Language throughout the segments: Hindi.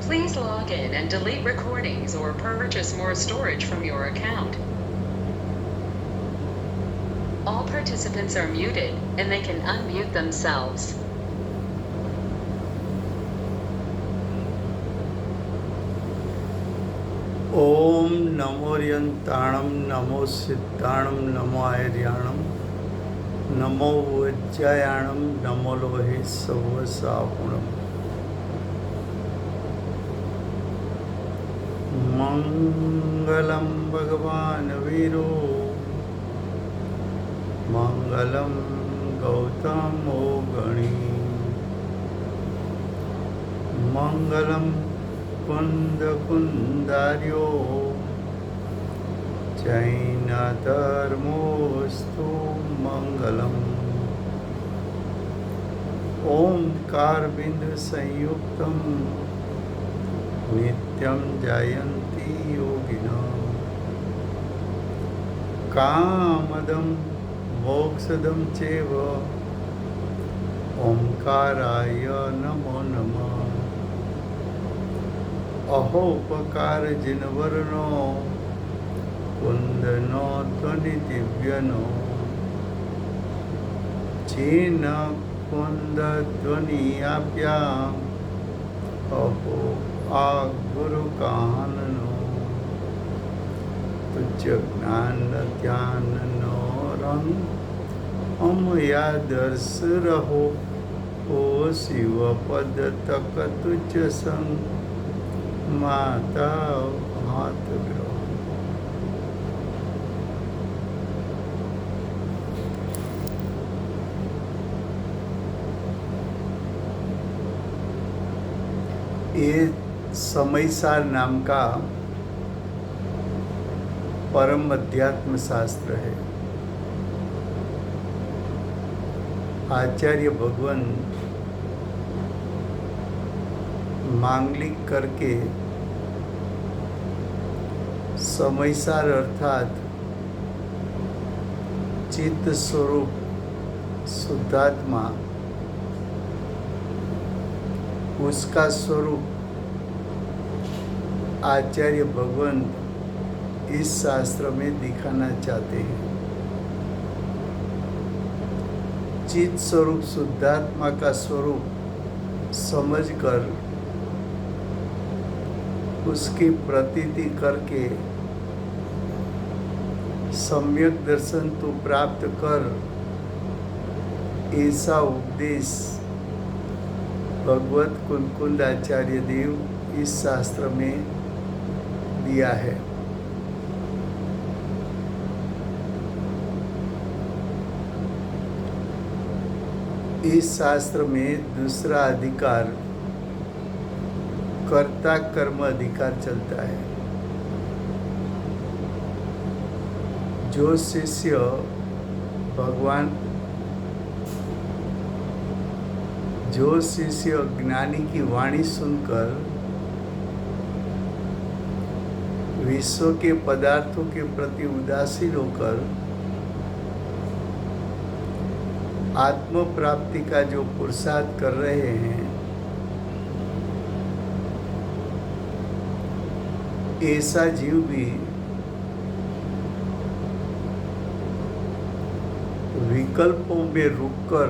Please log in and delete recordings or purchase more storage from your account. All participants are muted, and they can unmute themselves. ओम नमोर्यंताणं नमो सिद्धाणं नमो आर्याणं नमो वज्रायाणं नमो लोहे सवसाहुणम् मंगलं भगवान् वीरो मंगलं गौतमो गणी मंगलं कुंदकुंदार्यो जैनधर्मोऽस्तु मंगलम् ओंकार बिंदु संयुक्तं नित्यं जयन्ति योगिनः कामदं मोक्षदं चैव ओंकाराय नमो नमः अहोपकार जिनवरनो कुंदनो ध्वनि दिव्यनो चीन कुंद ध्वनि आप्याम अहो आ गुरु काननो तुझ ज्ञान ध्यान नो रंग हम यादर्श रहो ओ शिव पद तक तुझ संग माता हाथ ग्रह ये समयसार नाम का परम अध्यात्म शास्त्र है। आचार्य भगवान मांगलिक करके समयसार अर्थात चित्त स्वरूप शुद्धात्मा उसका स्वरूप आचार्य भगवान इस शास्त्र में दिखाना चाहते हैं। चित्त स्वरूप शुद्धात्मा का स्वरूप समझकर उसकी प्रतीति करके सम्यक दर्शन तो प्राप्त कर, ऐसा उपदेश भगवत कुलकुंद आचार्य देव इस शास्त्र में दिया है। इस शास्त्र में दूसरा अधिकार कर्ता कर्म अधिकार चलता है। जो शिष्य ज्ञानी की वाणी सुनकर विश्व के पदार्थों के प्रति उदासीन होकर आत्म प्राप्ति का जो पुरुषार्थ कर रहे हैं, ऐसा जीव भी विकल्पों में रुककर,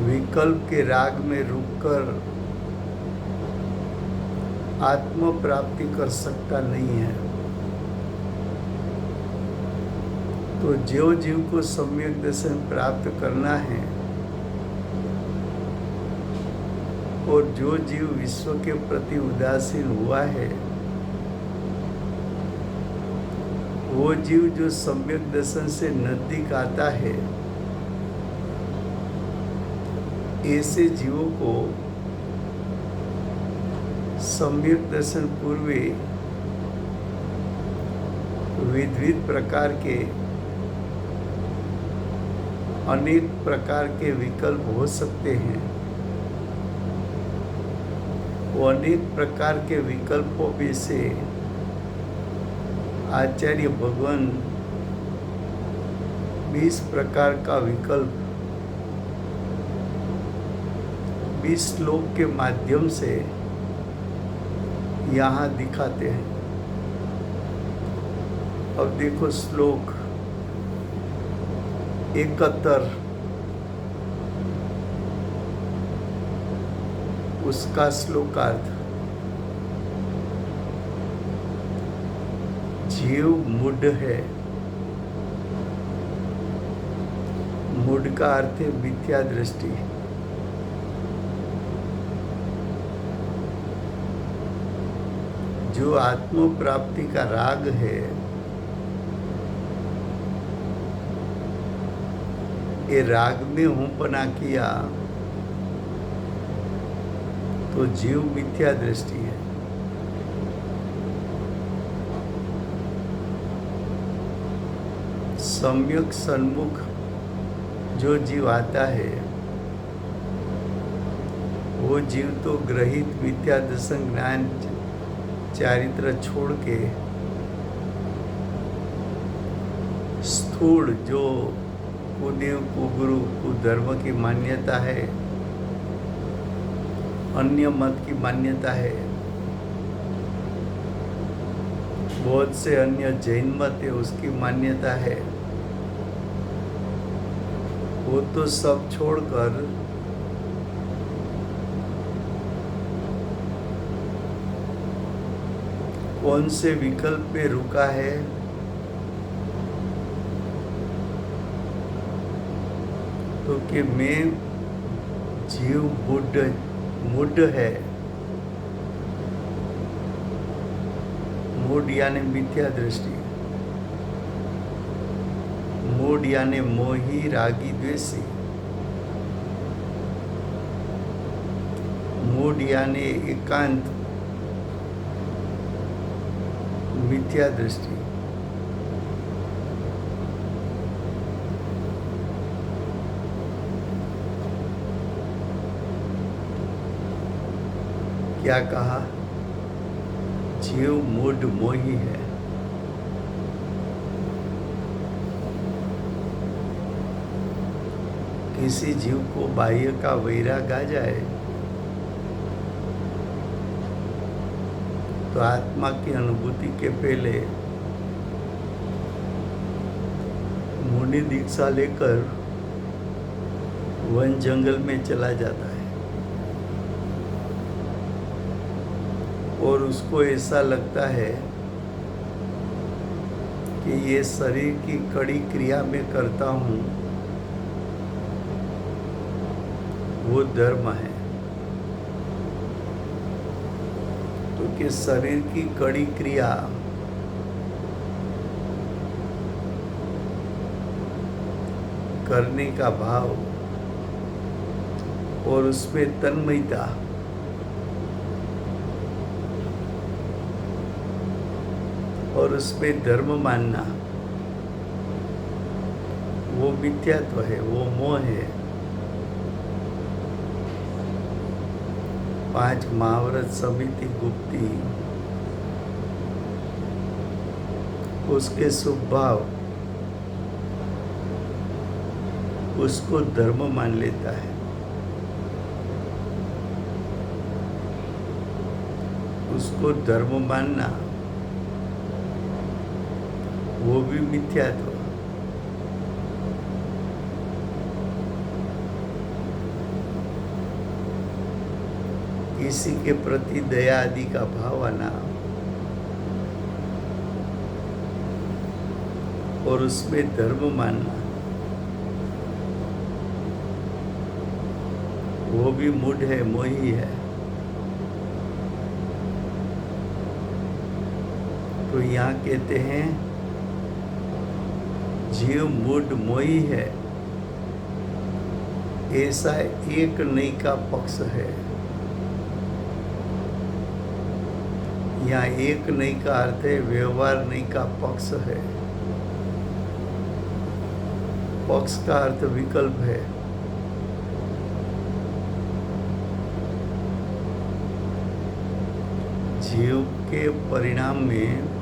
विकल्प के राग में रुककर आत्म प्राप्ति कर सकता नहीं है। तो जो जीव को सम्यक दर्शन प्राप्त करना है और जो जीव विश्व के प्रति उदासीन हुआ है, वो जीव जो सम्यक दर्शन से नजदीक आता है, ऐसे जीवों को सम्यक दर्शन पूर्वे विविध प्रकार के अनेक प्रकार के विकल्प हो सकते हैं। वो अनेक प्रकार के विकल्पों में से आचार्य भगवान 20 प्रकार का विकल्प भी श्लोक के माध्यम से यहाँ दिखाते हैं। अब देखो श्लोक 71, उसका श्लोकार्थ। जीव मूढ़ है। मूढ़ का अर्थ है मिथ्या दृष्टि। जो आत्म प्राप्ति का राग है, ये राग में हूं पना किया तो जीव मिथ्या दृष्टि है। सम्यक सन्मुख जो जीव आता है, वो जीव तो ग्रहित मिथ्या दर्शन ज्ञान चारित्र छोड़ के स्थूल जो कुदेव कुगुरु कुधर्म की मान्यता है, अन्य मत की मान्यता है, बहुत से अन्य जैन मत है उसकी मान्यता है, वो तो सब छोड़कर कौन से विकल्प पे रुका है? तो कि मैं जीव मूढ़ है। मूढ़ यानी मिथ्या दृष्टि, मूढ़ यानी मोही रागी द्वेषी, मूढ़ यानी एकांत मिथ्या दृष्टि। क्या कहा? जीव मूढ़ मोही है। किसी जीव को बाह्य का वैराग आ जाए तो आत्मा की अनुभूति के पहले मुनि दीक्षा लेकर वन जंगल में चला जाता है और उसको ऐसा लगता है कि ये शरीर की कड़ी क्रिया में करता हूँ, वो धर्म है। तो कि शरीर की कड़ी क्रिया करने का भाव और उसमें तन्मयता और उसमें धर्म मानना, वो मिथ्यात्व है, वो मोह है। 5 महाव्रत समिति गुप्ती उसके स्वभाव उसको धर्म मान लेता है। उसको धर्म मानना वो भी मिथ्यात्व। किसी के प्रति दया आदि का भाव आना और उसमें धर्म मानना, वो भी मूढ़ है, मोही है। तो यहाँ कहते हैं जीव मूढ़ मोही है, ऐसा एक नहीं का पक्ष है। यहाँ एक नहीं का अर्थ है व्यवहार नहीं का पक्ष है। पक्ष का अर्थ विकल्प है। जीव के परिणाम में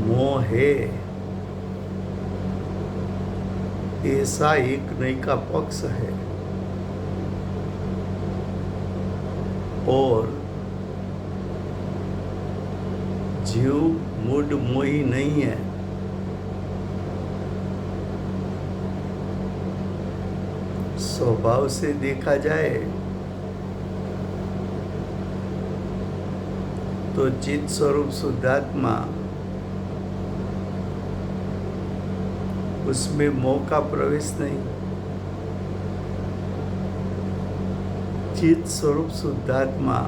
मोह है, ऐसा एक नई का पक्ष है और जीव मूड मोही नहीं है। स्वभाव से देखा जाए तो चित स्वरूप शुद्धात्मा, उसमें मोह का प्रवेश नहीं। चित स्वरूप शुद्धात्मा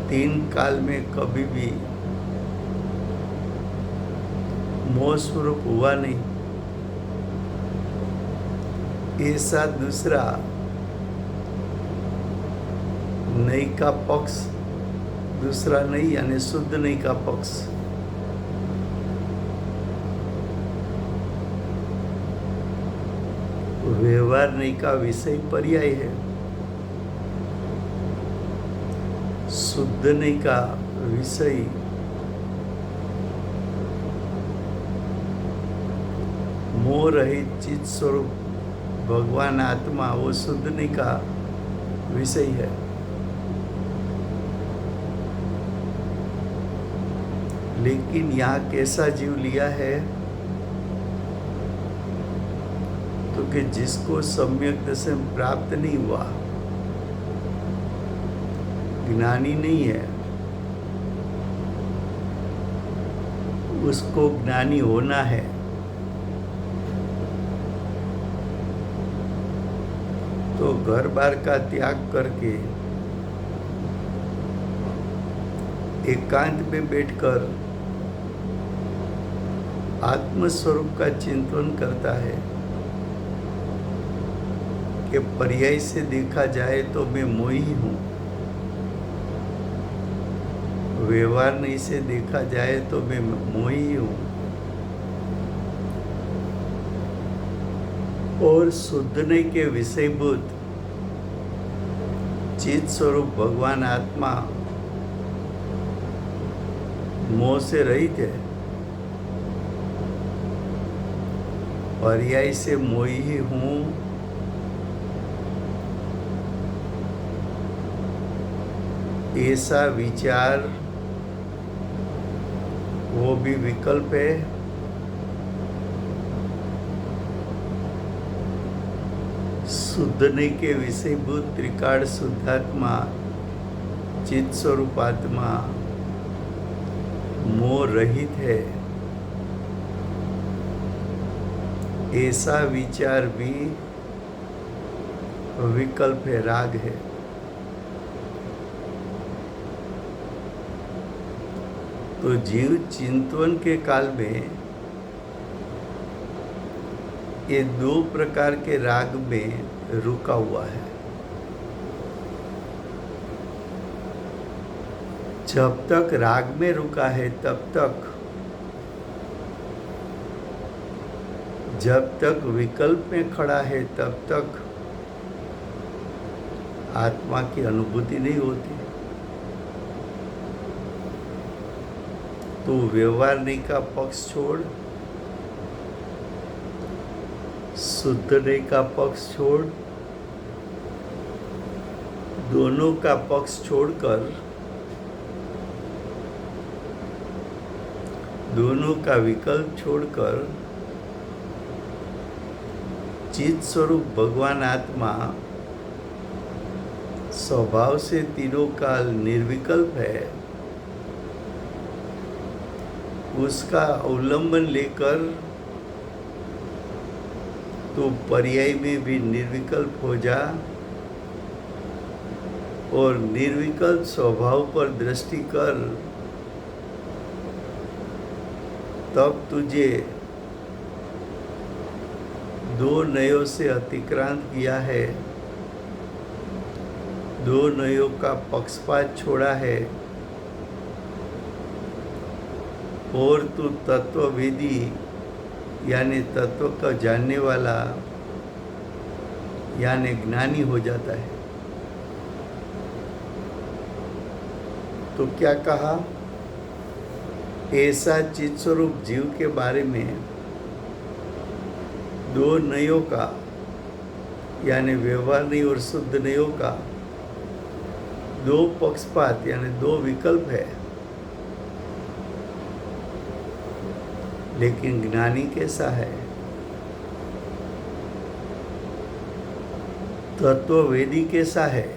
तीन काल में कभी भी मोह स्वरूप हुआ नहीं। ऐसा दूसरा नई का पक्ष, दूसरा नहीं यानी शुद्ध नई का पक्ष व्यवहार नहीं का विषय पर्याय है। शुद्ध नहीं का विषय मोह रहित चित स्वरूप भगवान आत्मा, वो शुद्ध नहीं का विषय है। लेकिन यहाँ कैसा जीव लिया है तो कि जिसको सम्यक दर्शन प्राप्त नहीं हुआ, ज्ञानी नहीं है, उसको ज्ञानी होना है। तो घर बार का त्याग करके एकांत में बैठकर आत्मस्वरूप का चिंतन करता है कि पर्याय से देखा जाए तो मैं मोही हूँ, व्यवहार नहीं से देखा जाए तो मैं मोही हूँ, और शुद्ध नहीं के विषयभूत चित स्वरूप भगवान आत्मा मोह से रहित है। पर्याय से मोही हूँ, ऐसा विचार वो भी विकल्प है। शुद्ध नहीं के विषयभूत त्रिकाल शुद्धात्मा चित स्वरूप आत्मा मोह रहित है, ऐसा विचार भी विकल्प है, राग है। तो जीव चिंतन के काल में ये दो प्रकार के राग में रुका हुआ है। जब तक राग में रुका है तब तक, जब तक विकल्प में खड़ा है तब तक आत्मा की अनुभूति नहीं होती। तो व्यवहार नहीं का पक्ष छोड़, शुद्ध नहीं का पक्ष छोड़, दोनों का पक्ष छोड़कर, दोनों का विकल्प छोड़कर चित स्वरूप भगवान आत्मा स्वभाव से तीनों काल निर्विकल्प है, उसका अवलंबन लेकर तो पर्याय में भी निर्विकल्प हो जा और निर्विकल्प स्वभाव पर दृष्टि कर, तब तुझे दो नयों से अतिक्रांत किया है, दो नयों का पक्षपात छोड़ा है और तू तत्ववेदी यानी तत्व का जानने वाला यानी ज्ञानी हो जाता है। तो क्या कहा ऐसा चित स्वरूप जीव के बारे में दो नयों का यानी व्यवहार और शुद्ध नयों का दो पक्षपात यानी दो विकल्प है। लेकिन ज्ञानी कैसा है? तत्ववेदी कैसा है?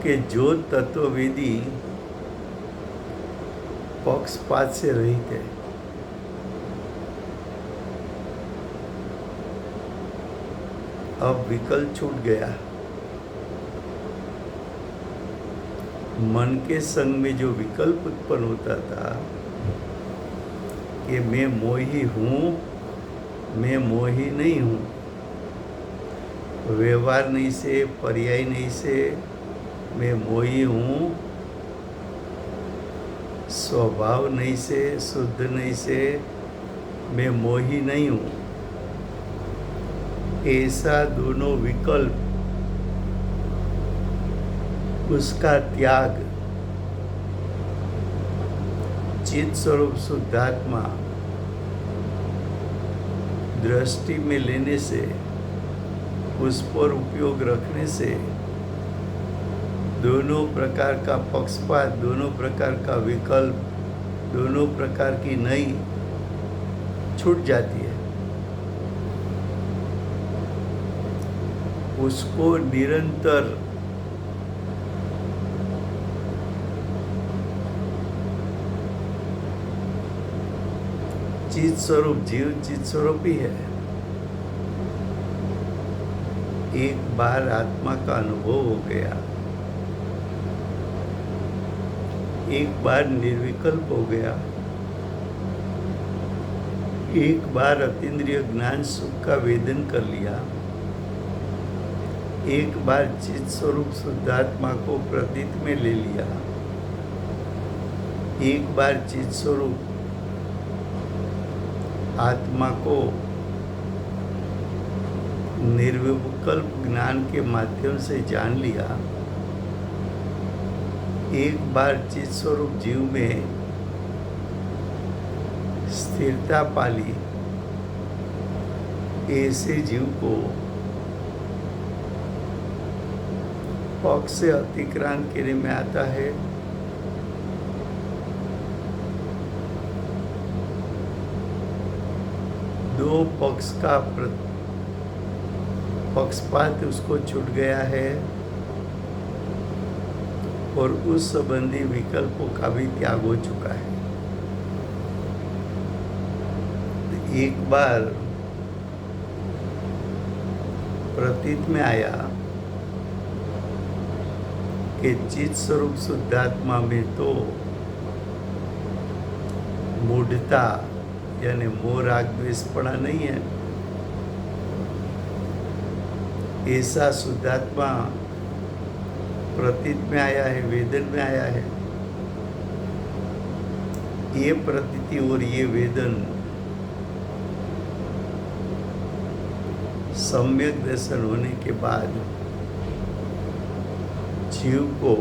कि जो तत्ववेदी पक्षपात से रहित है, अब विकल्प छूट गया। मन के संग में जो विकल्प उत्पन्न होता था कि मैं मोही हूँ, मैं मोही नहीं हूँ, व्यवहार नहीं से, पर्याय नहीं से मैं मोही हूँ, स्वभाव नहीं से, शुद्ध नहीं से मैं मोही नहीं हूँ, ऐसा दोनों विकल्प, उसका त्याग चित स्वरूप शुद्धात्मा दृष्टि में लेने से, उस पर उपयोग रखने से दोनों प्रकार का पक्षपात, दोनों प्रकार का विकल्प, दोनों प्रकार की नई छूट जाती है। उसको निरंतर चित स्वरूप जीव चित स्वरूप ही है। एक बार आत्मा का अनुभव हो गया, एक बार निर्विकल्प हो गया, एक बार अतीन्द्रिय ज्ञान सुख का वेदन कर लिया, एक बार चित स्वरूप शुद्धात्मा को प्रतीत में ले लिया, एक बार चित स्वरूप आत्मा को निर्विकल्प ज्ञान के माध्यम से जान लिया, एक बार चित स्वरूप जीव में स्थिरता पाली, ऐसे जीव को पक्ष से अतिक्रांत करने में आता है। दो पक्ष का पक्षपात उसको छूट गया है और उस संबंधी विकल्पों का भी त्याग हो चुका है। एक बार प्रतीत में आया कि चित स्वरूप शुद्धात्मा में तो मूढ़ता यानी मोह राग द्वेषपणा नहीं है। ऐसा शुद्धात्मा प्रतीत में आया है, वेदन में आया है। ये प्रतीति और ये वेदन सम्यक दर्शन होने के बाद जीव को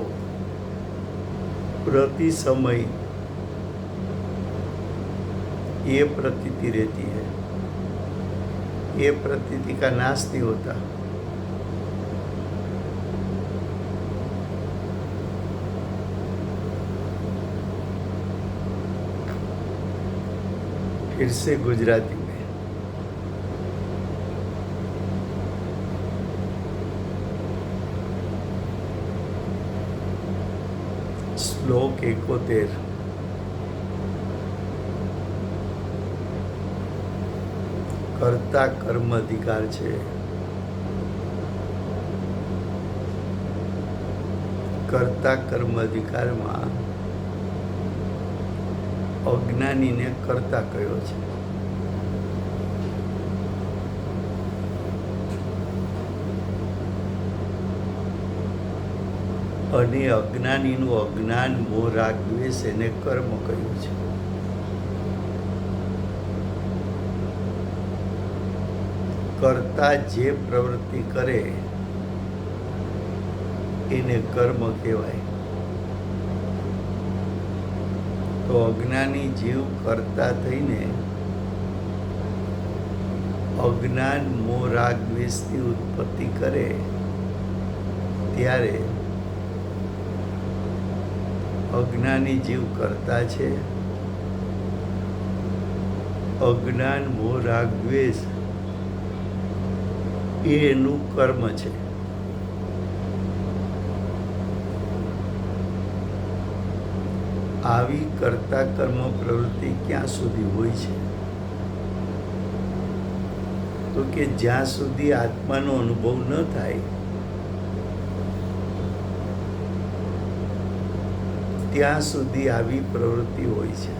प्रति समय ये प्रतीति रहती है, ये प्रतीति का नाश नहीं होता। फिर से गुजराती में श्लोक 71 कर्ता कर्म अधिकार छे। कर्ता कर्म अधिकार में અજ્ઞાનીને કર્તા કયો છે અને અજ્ઞાનીનું અજ્ઞાન મોહ રાગ દ્વેષ એને કર્મ કહ્યું છે। કર્તા જે પ્રવૃત્તિ કરે એને કર્મ કહેવાય। તો અજ્ઞાની જીવ કરતા થઈને અજ્ઞાન મોહ રાગ દ્વેષની ઉત્પત્તિ કરે ત્યારે અજ્ઞાની જીવ કરતા છે, અજ્ઞાન મોહ રાગ દ્વેષ એ એનું કર્મ છે. આવી કરતા કર્મ પ્રવૃત્તિ ક્યાં સુધી હોય છે? તો કે જ્યાં સુધી આત્માનો અનુભવ ન થાય ત્યાં સુધી આવી પ્રવૃત્તિ હોય છે.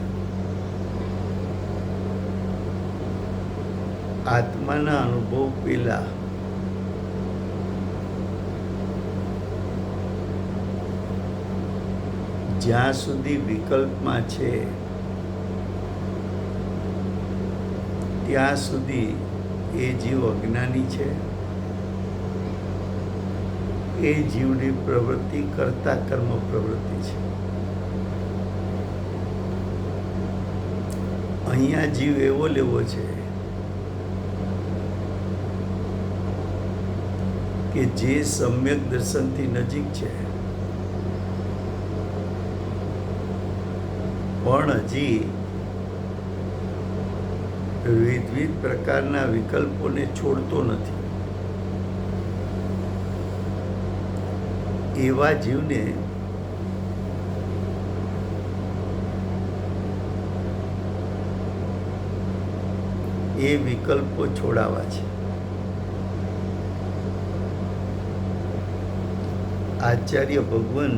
આત્માના અનુભવ પહેલા જ્યાં સુધી વિકલ્પમાં છે ત્યાં સુધી એ જીવ અજ્ઞાની છે. એ જીવની પ્રવૃત્તિ કરતા કર્મ પ્રવૃત્તિ છે. અહીંયા જીવ એવો લેવો છે કે જે સમ્યક દર્શનથી નજીક છે પણ હજી વિવિધ પ્રકારના વિકલ્પોને છોડતો નથી. એવા જીવને એ વિકલ્પો છોડાવા છે. આચાર્ય ભગવાન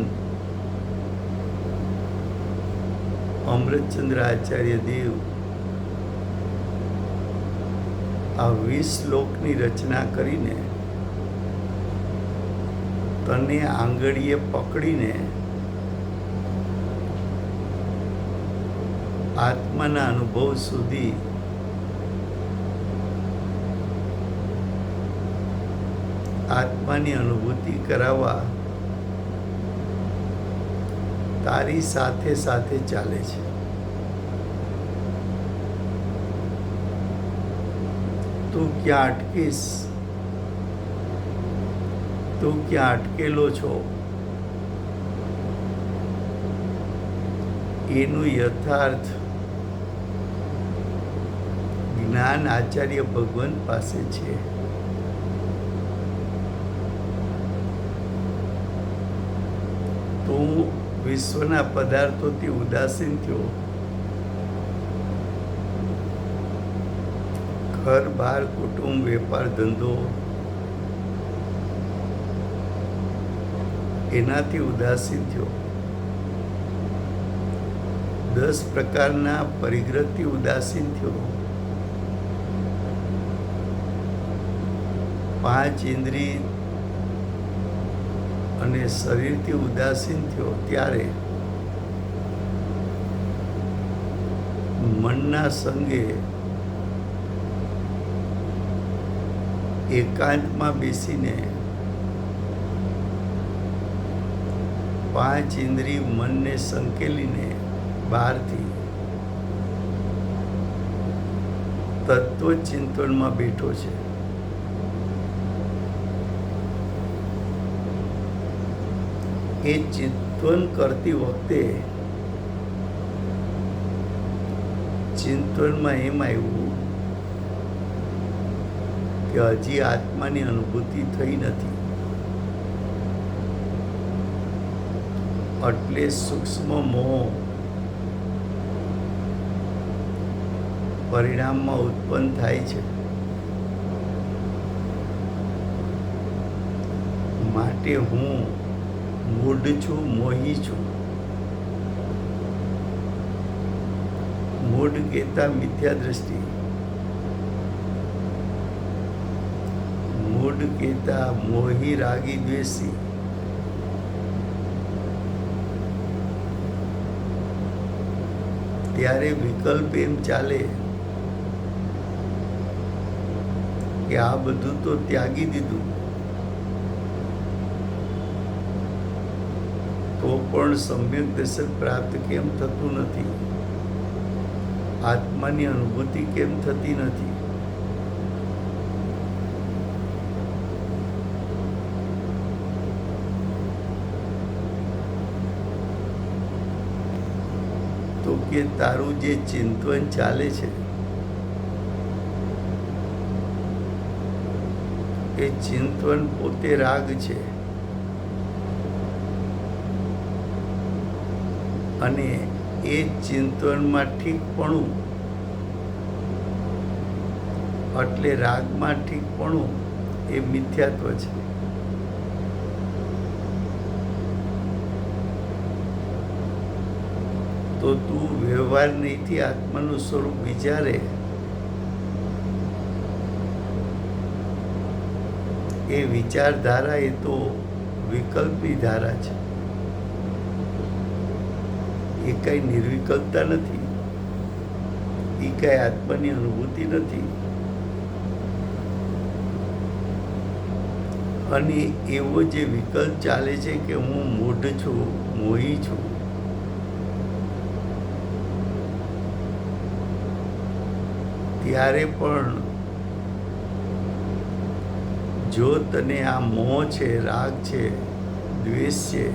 અમૃતચંદ્ર આચાર્ય દેવ આ 20 શ્લોકની રચના કરીને તને આંગળીએ પકડીને આત્માના અનુભવ સુધી આત્માની અનુભૂતિ કરાવવા તારી સાથે સાથે ચાલે છે. તું ક્યાં અટકીશ? તું ક્યાં અટકેલો છો? એનું યથાર્થ જ્ઞાન આચાર્ય ભગવાન પાસે છે. તું વિશ્વના પદાર્થોથી ઉદાસીન થયો, ઘર બહાર કુટુંબ વેપાર ધંધો એનાથી ઉદાસીન થયો, 10 પ્રકારના પરિગ્રહથી ઉદાસીન થયો, 5 ઇન્દ્રિય અને શરીરથી ઉદાસીન થયો ત્યારે મનના સંગે એકાંતમાં બેસીને 5 ઇન્દ્રિય મનને સંકેલીને બહારથી તત્વચિંતનમાં બેઠો છે. એ ચિંતન કરતી વખતે ચિંતનમાં એમ આવ્યું કે હજી આત્માની અનુભૂતિ થઈ નથી, એટલે સૂક્ષ્મ મોહ પરિણામમાં ઉત્પન્ન થાય છે. માટે હું મૂઢ છું, મોહી છું. મૂઢ કહેતા મિથ્યા દ્રષ્ટિ, મૂઢ કહેતા મોહી રાગી દ્વેષી, ત્યારે વિકલ્પ એમ ચાલે કે આ બધું તો ત્યાગી દીધું તો તો પણ સમ્યક દર્શન પ્રાપ્ત કેમ થતું નથી? આત્માની અનુભૂતિ કેમ થતી નથી? તો કે તારું જે ચિંતન ચાલે છે એ ચિંતન પોતે રાગ છે, અને એ ચિંતનમાં ઠીકપણું એટલે રાગમાં ઠીકપણું એ મિથ્યાત્વ છે. તો તું વ્યવહાર નહીંથી આત્માનું સ્વરૂપ વિચારે, એ વિચારધારા એ તો વિકલ્પની ધારા છે, એ કઈ નિર્વિકલ્પતા નથી, એ કઈ આત્માની અનુભૂતિ નથી. અને એવો જે વિકલ્પ ચાલે છે કે હું મૂઢ છું, મોહી છું, ત્યારે પણ જો તને આ મોહ છે, રાગ છે, દ્વેષ છે,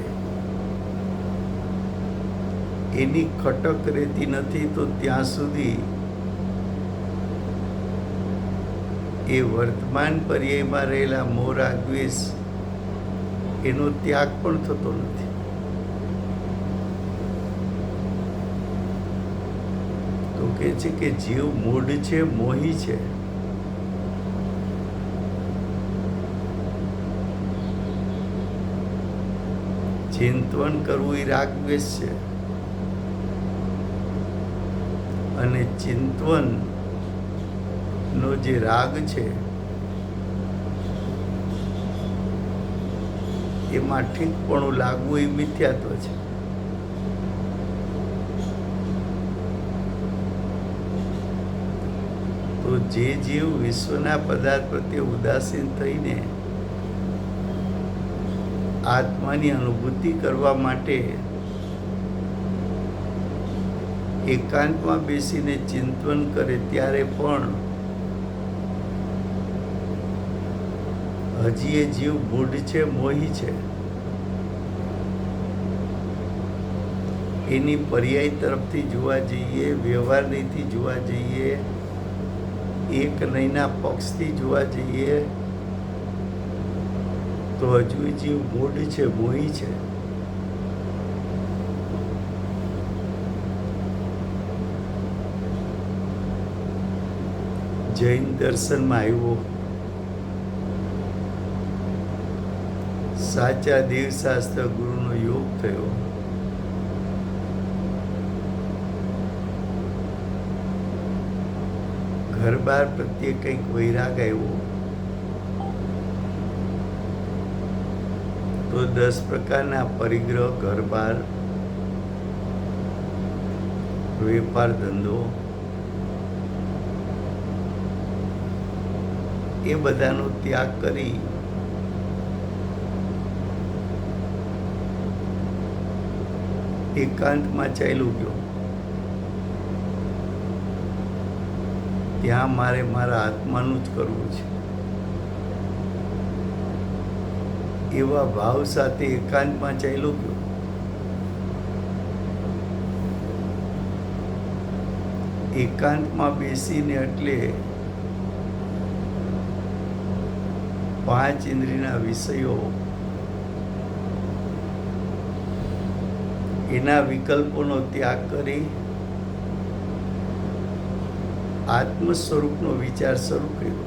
એની ખટક રહેતી નથી, તો ત્યાં સુધી એ વર્તમાન પર્યાયમાં રહેલા મોહ, રાગ, દ્વેષ એનો ત્યાગ પણ થતો નથી. તો કહે છે કે જીવ મૂઢ છે, મોહી છે. ચિંતન કરવું એ રાગ દ્વેષ છે, અને ચિંતન નો જે રાગ છે એમાં ઠીકપણું લાગવું એ મિથ્યાત્વ છે. તો જે જીવ વિશ્વના પદાર્થ પ્રત્યે ઉદાસીન થઈને આત્માની અનુભૂતિ કરવા માટે એકાંતમાં બેસીને ચિંતન કરે, ત્યારે પણ હજી એ જીવ મૂઢ છે, મોહી છે. એની પર્યાય તરફથી જોવા જઈએ, વ્યવહાર નહીંથી જોવા જઈએ, એક નહીંના પક્ષથી જોવા જઈએ, તો હજુ જીવ મૂઢ છે, મોહી છે. જૈન દર્શનમાં આવ્યો, સાચા દેવશાસ્ત્ર ગુરુનો યોગ થયો. ઘર બાર પ્રત્યે કંઈક વૈરાગ આવ્યો, તો 10 પ્રકારના પરિગ્રહ, ઘર બાર, વેપાર ધંધો, એ બધાનો ત્યાગ કરી એકાંતમાં ચાલ્યું ગયો. ત્યાં મારે મારા આત્માનું જ કરવું છે, એવા ભાવ સાથે એકાંતમાં ચાલ્યો ગયો. એકાંતમાં બેસીને એટલે 5 ઇન્દ્રિયના વિષયો, એના વિકલ્પોનો ત્યાગ કરી આત્મ સ્વરૂપનો વિચાર શરૂ કર્યો.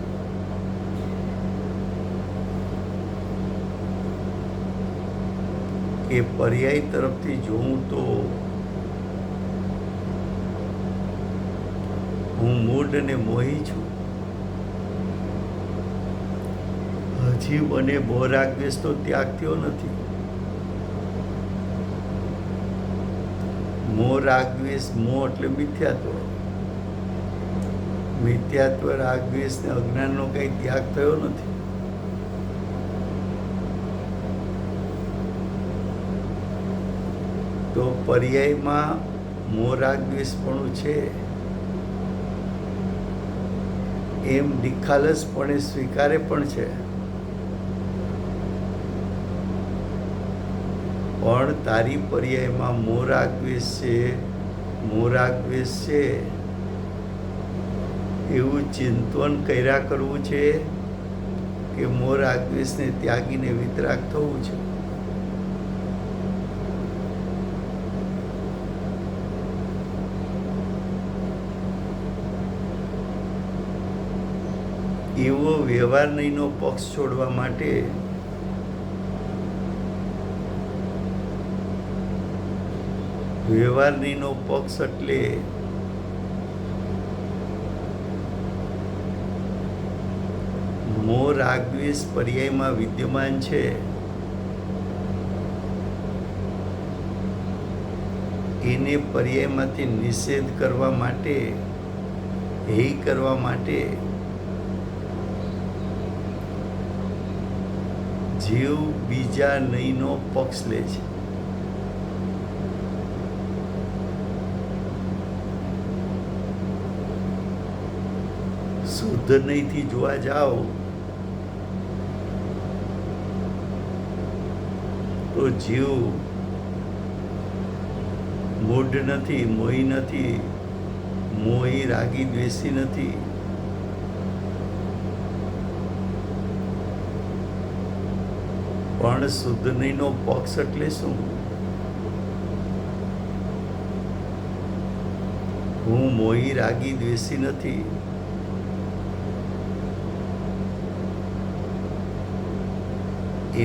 કે પર્યાય તરફથી જોઉં તો હું મૂઢ અને મોહી છું. હજી મને મોહ, રાગ, દ્વેષનો ત્યાગ થયો નથી. મોહ, રાગ, દ્વેષ, મોહ એટલે મિથ્યાત્વ, મિથ્યાત્વ, રાગ, દ્વેષ ને અજ્ઞાનનો કઈ ત્યાગ થયો નથી. તો પર્યાયમાં મોરાગદ્વેષપણું છે એમ નિખાલસપણે સ્વીકારે પણ છે, પણ તારી પર્યાયમાં મોરાગદ્વેષ છે એવું ચિંતન કર્યા કરવું છે કે મોરાગદ્વેષને ત્યાગીને વિતરાગ થવું છે. એવો વ્યવહાર નહીંનો પક્ષ છોડવા માટે વ્યવહાર નહીંનો પક્ષ એટલે મોહ રાગદ્વેષ પર્યાયમાં વિદ્યમાન છે એને પર્યાયમાંથી નિષેધ કરવા માટે, હેય કરવા માટે જીવ બીજા નહીંનો પક્ષ લે છે. શુદ્ધ નહીંથી જોવા જાઓ તો જીવ મૂઢ નથી, મોહી નથી, મોહી રાગી દ્વેષી નથી. પણ શુદ્ધ નહીંનો પક્ષ એટલે શું? હું મોહી રાગી દ્વેષી નથી.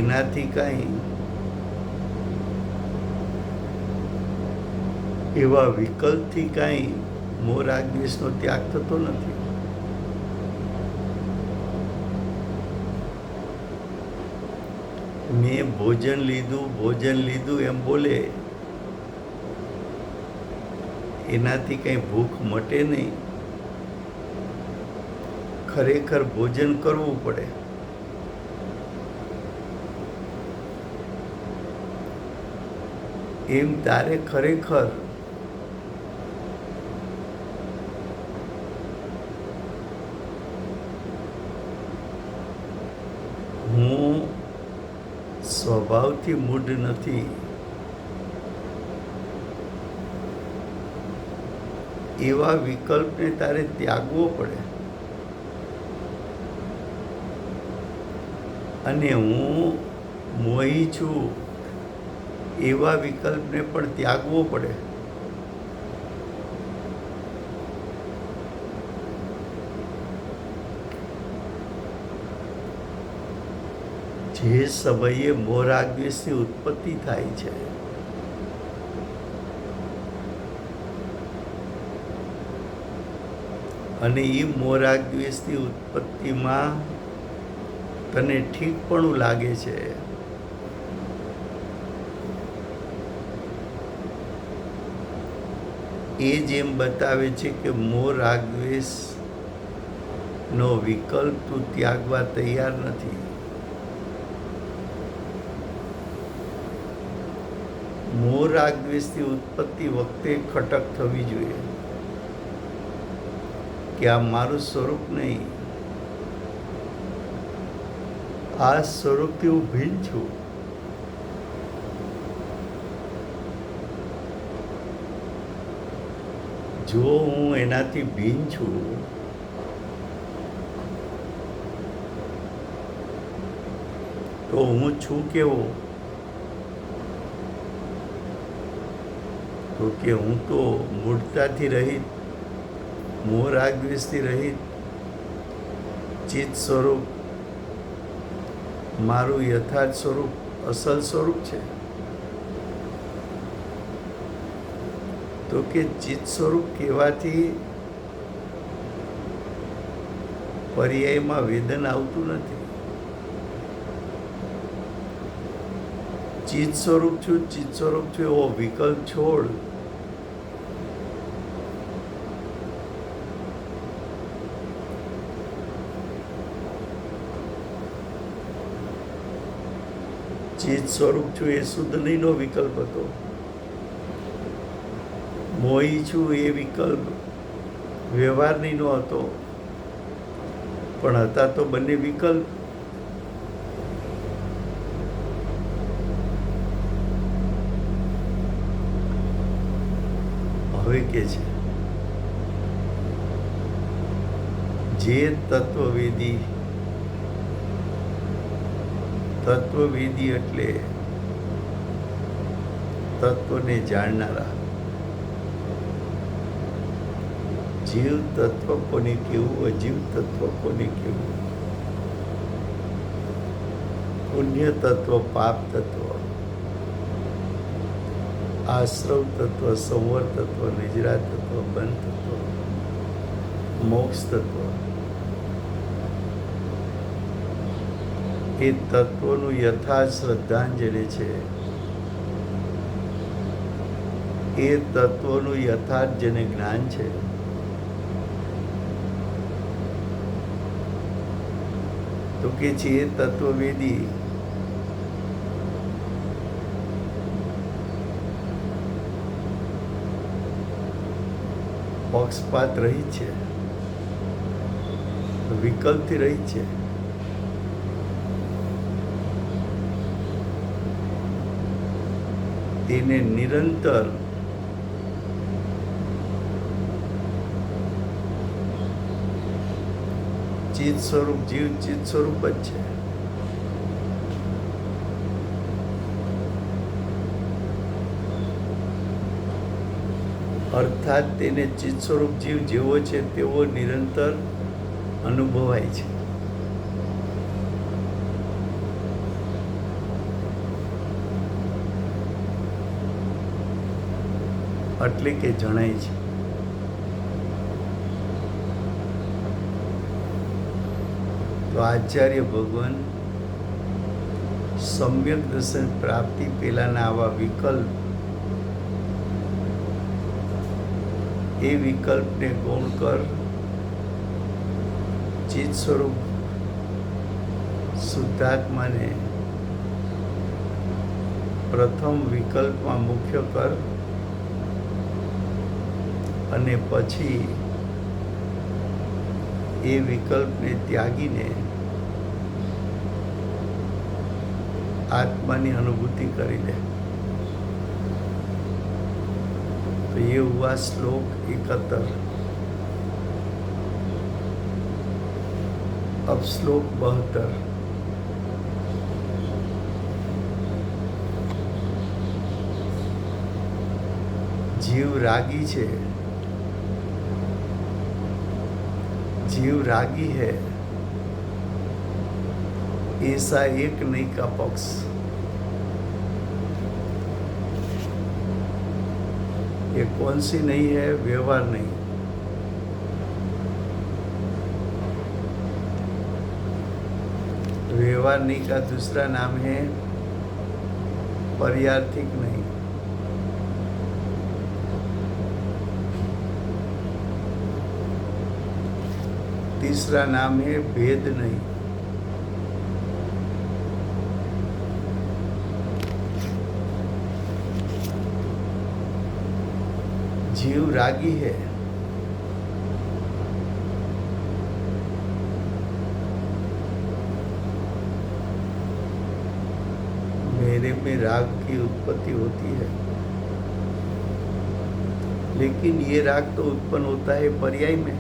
એનાથી કાંઈ એવા વિકલ્પથી કાંઈ મોહ રાગ દ્વેષનો ત્યાગ થતો નથી. મેં ભોજન લીધું એમ બોલે એનાથી કંઈ ભૂખ મટે નહીં. ખરેખર ભોજન કરવું પડે. એમ તારે ખરેખર હું સ્વભાવથી મૂઢ નથી એવા વિકલ્પને તારે ત્યાગવો પડે. અને હું મોહી છું એવા વિકલ્પને પણ ત્યાગવો પડે. જે સમયે મોહ રાગ દ્વેષની ઉત્પત્તિ થાય છે અને એ મોહ રાગ દ્વેષની ઉત્પત્તિમાં તને ઠીકપણું લાગે છે, એ જેમ બતાવે છે કે મોહ રાગ દ્વેષનો વિકલ્પ તું ત્યાગવા તૈયાર નથી. મોહ રાગ દ્વેષની ઉત્પત્તિ વખતે ખટક થવી જોઈએ કે આ મારું સ્વરૂપ નહીં, આ સ્વરૂપથી હું ભિન્ન છું. જો હું એનાથી ભિન્ન છું તો હું છું કેવો? તો કે હું તો મૂઢતાથી રહિત, મોહ રાગ દ્વેષથી રહિત ચિત્ત સ્વરૂપ, મારું યથાર્થ સ્વરૂપ, અસલ સ્વરૂપ છે. તો કે ચિત્ત સ્વરૂપ કહેવાથી પર્યાયમાં વેદન આવતું નથી. ચિત્ત સ્વરૂપ છું એવો વિકલ્પ છોડ. ચિત્ત સ્વરૂપ છું એ શુદ્ધ નહીંનો વિકલ્પ હતો. મોહી છું એ વિકલ્પ વ્યવહારની નો હતો, પણ હતા તો બંને વિકલ્પ. હવે કે છે જે તત્વવેદી એટલે તત્વને જાણનારા. જીવ તત્વ કોને કેવું, અજીવ તત્વ કોને કેવું, પુણ્ય તત્વ, પાપ તત્વ, આશ્રવ તત્વ, સંવર તત્વ, નિજરા તત્વ, બંધ તત્વ, મોક્ષ તત્વ. એ તત્વનું યથાર્થ શ્રદ્ધાંજલિ છે. એ તત્વનું યથાર્થ જેને જ્ઞાન છે, તો કે છે એ તત્વવેદી પક્ષપાત રહી છે, વિકલ્પથી રહી છે. તેને નિરંતર ચિત સ્વરૂપ, જીવ ચિત સ્વરૂપ જ છે. અર્થાત તેને ચિત સ્વરૂપ જીવ જેવો છે તેવો નિરંતર અનુભવાય છે. એટલે કે જણાય છે. તો આચાર્ય ભગવાન સમ્યક દર્શન પ્રાપ્તિ પહેલાના આવા વિકલ્પ, એ વિકલ્પને ગૌણ કર ચિત સ્વરૂપ શુદ્ધાત્માને પ્રથમ વિકલ્પમાં મુખ્ય કર, અને પછી એ વિકલ્પને ત્યાગીને આત્માની અનુભૂતિ કરી લે. तो ये हुआ श्लोक 71. अब श्लोक 72. जीव रागी છે, जीव रागी है, ऐसा एक नहीं का पक्ष. ये कौन सी नहीं है? व्यवहार नहीं. व्यवहार नहीं का दूसरा नाम है पर्यार्थिक नहीं. तीसरा नाम है भेद नहीं. जीव रागी है, मेरे में राग की उत्पत्ति होती है, लेकिन ये राग तो उत्पन्न होता है पर्याय में.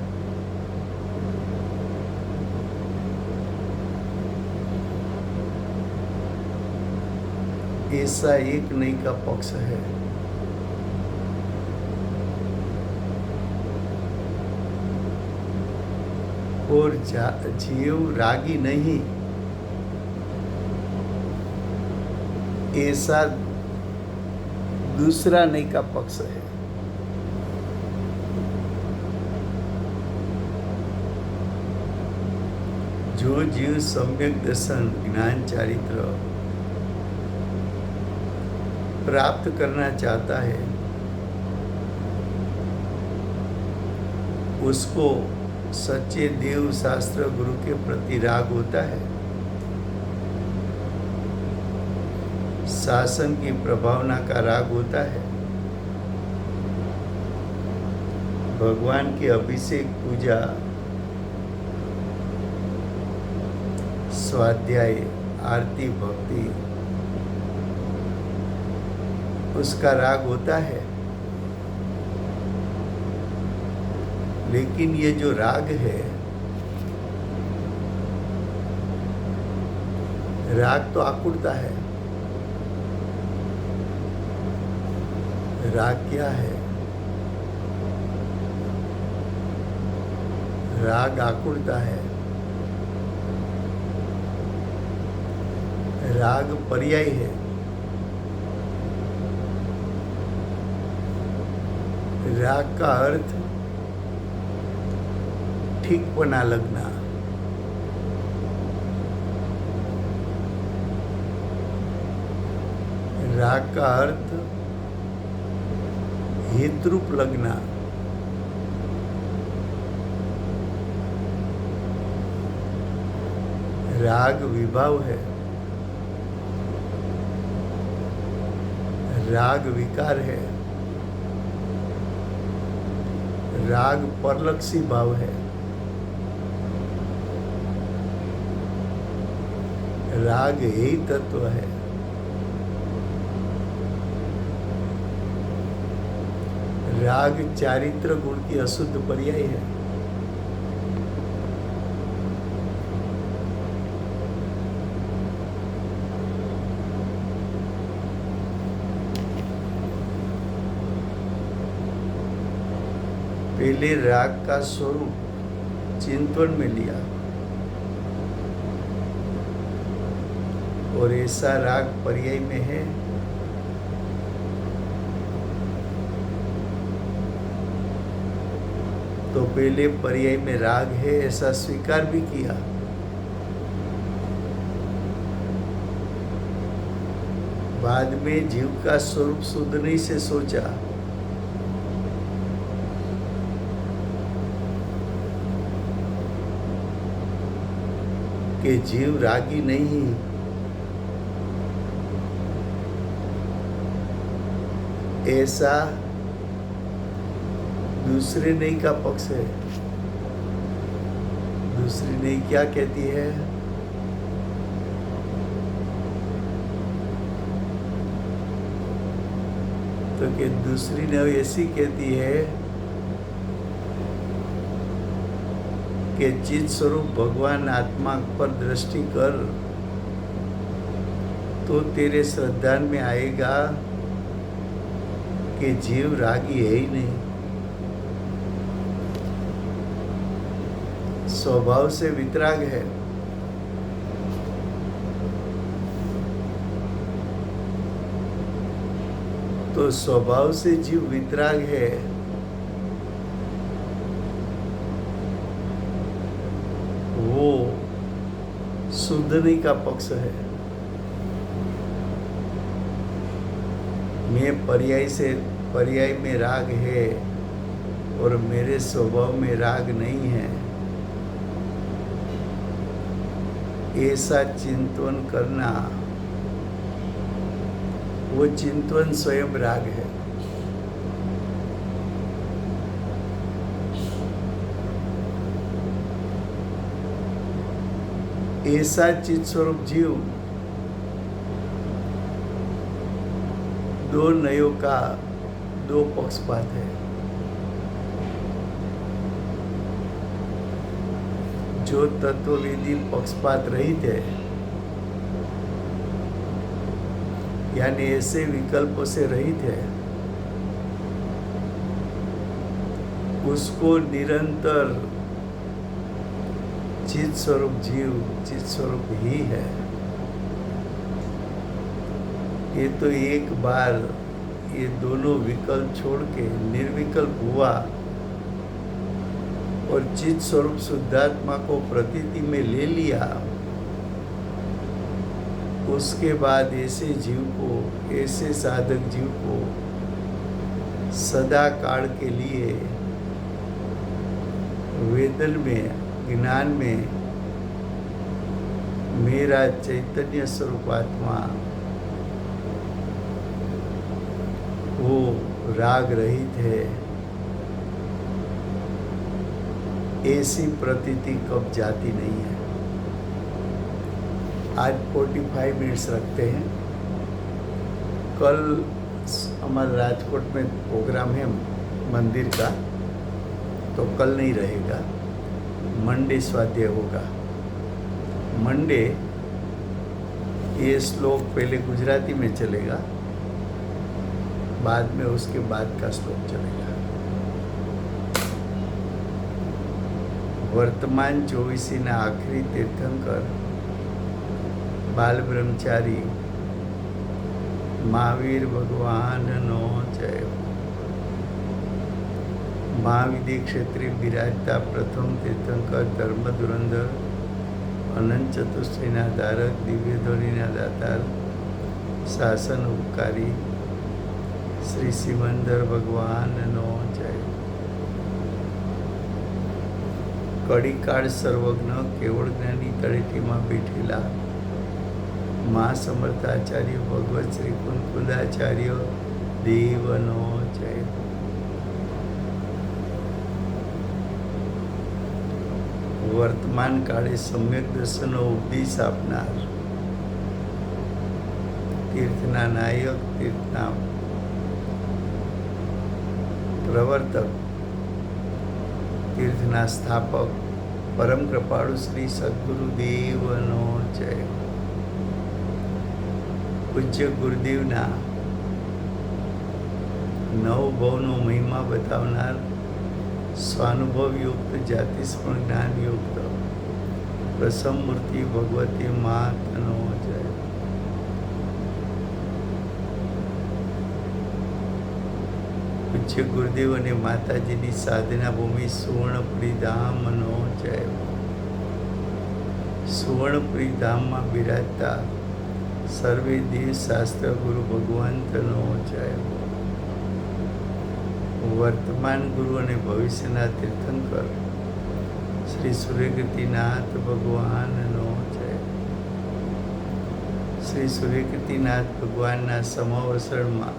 ऐसा एक नहीं का पक्ष है. और जीव रागी नहीं, ऐसा दूसरा नहीं का पक्ष है. जो जीव सम्यक दर्शन ज्ञान चारित्र प्राप्त करना चाहता है, उसको सच्चे देव शास्त्र गुरु के प्रति राग होता है. शासन की प्रभावना का राग होता है. भगवान की अभिषेक पूजा, स्वाध्याय, आरती, भक्ति उसका राग होता है। लेकिन ये जो राग है, राग तो आकुलता है। राग क्या है? राग आकुलता है। राग पर्याय है। राग का अर्थ ठीकपना लगना। राग का अर्थ हेतुरूप लगना। राग विभाव है। राग विकार है। राग परलक्षी भाव है। राग यही तत्व है। राग चारित्र गुण की अशुद्ध पर्याय है। पहले राग का स्वरूप चिंतन में लिया और ऐसा राग पर्याय में है। तो पहले पर्याय में राग है ऐसा स्वीकार भी किया। बाद में जीव का स्वरूप शुद्धि से सोचा। कि जीव रागी नहीं, ऐसा दूसरे नहीं का पक्ष है। दूसरी नहीं क्या कहती है? तो कि दूसरी नहीं ऐसी कहती है कि चित स्वरूप भगवान आत्मा पर दृष्टि कर तो तेरे श्रद्धा में आएगा कि जीव रागी है ही नहीं, स्वभाव से वितराग है। तो स्वभाव से जीव वितराग है, वो शुद्धि का पक्ष है। मैं पर्याय में राग है और मेरे स्वभाव में राग नहीं है, ऐसा चिंतन करना, वो चिंतन स्वयं राग है। ऐसा चित स्वरूप जीव दो नयों का दो पक्षपात है। जो तत्ववेदी पक्षपात रहित है, यानी ऐसे विकल्पों से रहित है, उसको निरंतर चित स्वरूप जीव चित स्वरूप ही है। ये तो एक बार ये दोनों विकल्प छोड़ के निर्विकल्प हुआ और चित स्वरूप शुद्धात्मा को प्रतीति में ले लिया, उसके बाद ऐसे जीव को, ऐसे साधक जीव को सदा काल के लिए वेदन में, ज्ञान में मेरा चैतन्य स्वरूप आत्मा वो राग रहित है, ऐसी प्रतीति कब जाती नहीं है। आज 45 मिनट्स रखते हैं। कल हमारे राजकोट में प्रोग्राम है मंदिर का, तो कल नहीं रहेगा, मंडे स्वाध्याय होगा। मंडे ये श्लोक पहले गुजराती में चलेगा, बाद में उसके बाद का श्लोक चलेगा। वर्तमान 24 आखिरी तीर्थंकर बाल ब्रह्मचारी महावीर भगवान नो जय। महाविधि क्षेत्रे विराजता प्रथम तीर्थंकर धर्म धुरंधर अनंत चतुष्टयना धारक दिव्य ध्वनिना दातार शासन उपकारी श्री सिमंदर भगवान नो जय। कड़ीकाળ સર્વજ્ઞ કેવળ જ્ઞાની તળેટીમાં બેઠેલા મા સમર્થાચાર્ય ભગવત શ્રી કુંકુદાચાર્ય દેવનો જય। વર્તમાન કાળે સમ્યક દર્શનનો ઉપદેશ આપનાર તીર્થના નાયક, તીર્થના પ્રવર્તક, તીર્થના સ્થાપક પરમ કૃપાળુ શ્રી સદગુરુદેવનો જય। પૂજ્ય ગુરુદેવના નવ ભવનો મહિમા બતાવનાર સ્વાનુભવયુક્ત જાતિસ્મરણ જ્ઞાનયુક્ત પ્રસમ મૂર્તિ ભગવતી માતનો જય। પૂજ્ય ગુરુદેવ અને માતાજીની સાધના ભૂમિ સુવર્ણપુરી ધામનો જય। સુવર્ણપુરી ધામમાં બિરાજતા સર્વે દેવ શાસ્ત્ર ગુરુ ભગવંતનો જય। વર્તમાન ગુરુ અને ભવિષ્યના તીર્થંકર શ્રી સૂર્યકીર્તિનાથ ભગવાનનો જય। શ્રી સૂર્યકીર્તિનાથ ભગવાનના સમાવસરમાં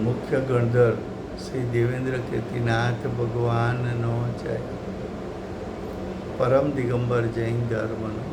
મુખ્ય ગણધર શ્રી દેવેન્દ્ર કીર્તિનાથ ભગવાનનો જય। પરમ દિગંબર જૈન ધર્મનો